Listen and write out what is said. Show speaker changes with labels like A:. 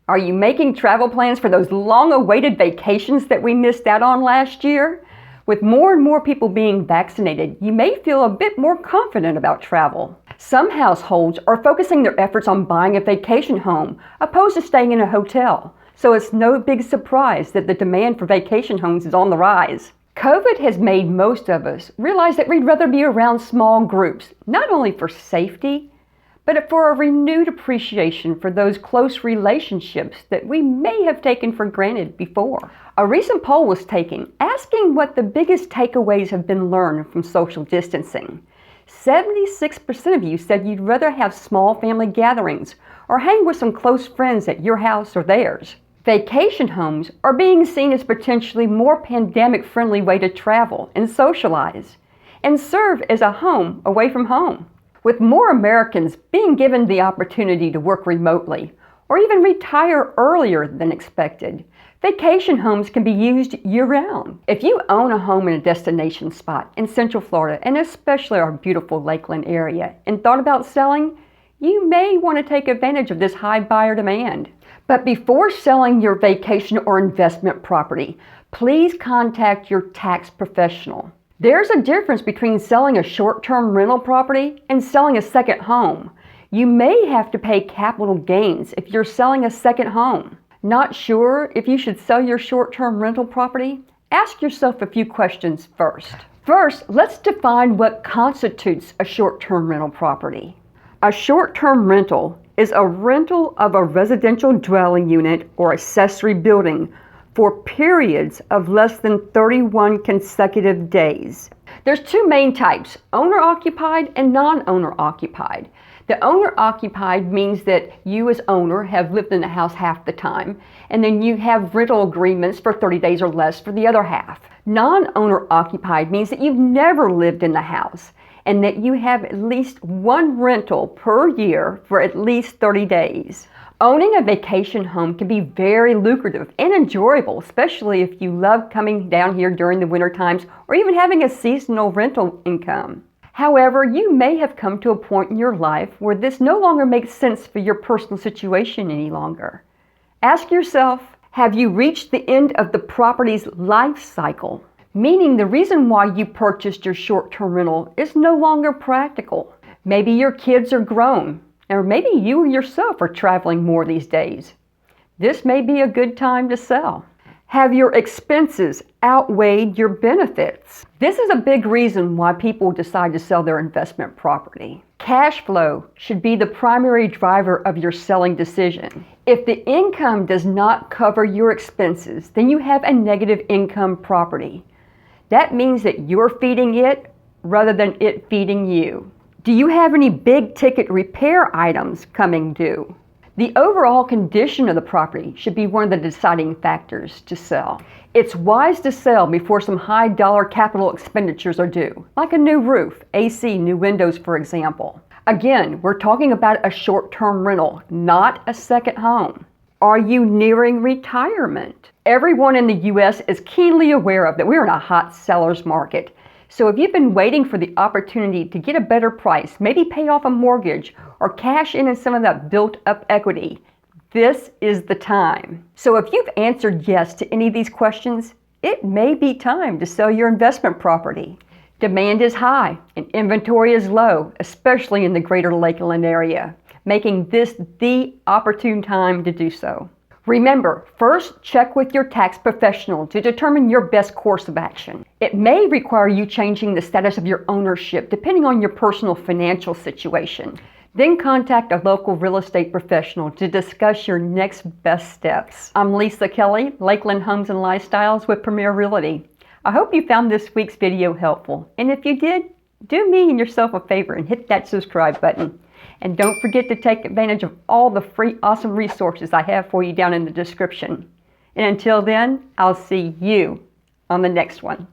A: Are you making travel plans for those long-awaited vacations that we missed out on last year? With more and more people being vaccinated, you may feel a bit more confident about travel. Some households are focusing their efforts on buying a vacation home opposed to staying in a hotel. So it's no big surprise that the demand for vacation homes is on the rise. COVID has made most of us realize that we'd rather be around small groups, not only for safety, but for a renewed appreciation for those close relationships that we may have taken for granted before. A recent poll was taken asking what the biggest takeaways have been learned from social distancing. 76% of you said you'd rather have small family gatherings or hang with some close friends at your house or theirs. Vacation homes are being seen as potentially more pandemic-friendly way to travel and socialize and serve as a home away from home. With more Americans being given the opportunity to work remotely or even retire earlier than expected, vacation homes can be used year-round. If you own a home in a destination spot in Central Florida, and especially our beautiful Lakeland area, and thought about selling, you may want to take advantage of this high buyer demand. But before selling your vacation or investment property, please contact your tax professional. There's a difference between selling a short-term rental property and selling a second home. You may have to pay capital gains if you're selling a second home. Not sure if you should sell your short-term rental property? Ask yourself a few questions first. First, let's define what constitutes a short-term rental property. A short-term rental is a rental of a residential dwelling unit or accessory building for periods of less than 31 consecutive days. There's two main types, owner-occupied and non-owner-occupied. The owner-occupied means that you as owner have lived in the house half the time, and then you have rental agreements for 30 days or less for the other half. Non-owner-occupied means that you've never lived in the house, and that you have at least one rental per year for at least 30 days. Owning a vacation home can be very lucrative and enjoyable, especially if you love coming down here during the winter times or even having a seasonal rental income. However, you may have come to a point in your life where this no longer makes sense for your personal situation any longer. Ask yourself, have you reached the end of the property's life cycle? Meaning the reason why you purchased your short-term rental is no longer practical. Maybe your kids are grown, or maybe you yourself are traveling more these days. This may be a good time to sell. Have your expenses outweighed your benefits? This is a big reason why people decide to sell their investment property. Cash flow should be the primary driver of your selling decision. If the income does not cover your expenses, then you have a negative income property. That means that you're feeding it rather than it feeding you. Do you have any big ticket repair items coming due? The overall condition of the property should be one of the deciding factors to sell. It's wise to sell before some high dollar capital expenditures are due, like a new roof, AC, new windows, for example. Again, we're talking about a short-term rental, not a second home. Are you nearing retirement? Everyone in the U.S. is keenly aware of that we're in a hot seller's market. So if you've been waiting for the opportunity to get a better price, maybe pay off a mortgage or cash in some of that built-up equity, this is the time. So if you've answered yes to any of these questions, it may be time to sell your investment property. Demand is high and inventory is low, especially in the greater Lakeland area, making this the opportune time to do so. Remember, first check with your tax professional to determine your best course of action. It may require you changing the status of your ownership depending on your personal financial situation. Then contact a local real estate professional to discuss your next best steps. I'm Lisa Kelly, Lakeland Homes and Lifestyles with Premier Realty. I hope you found this week's video helpful. And if you did, do me and yourself a favor and hit that subscribe button. And don't forget to take advantage of all the free awesome resources I have for you down in the description. And until then, I'll see you on the next one.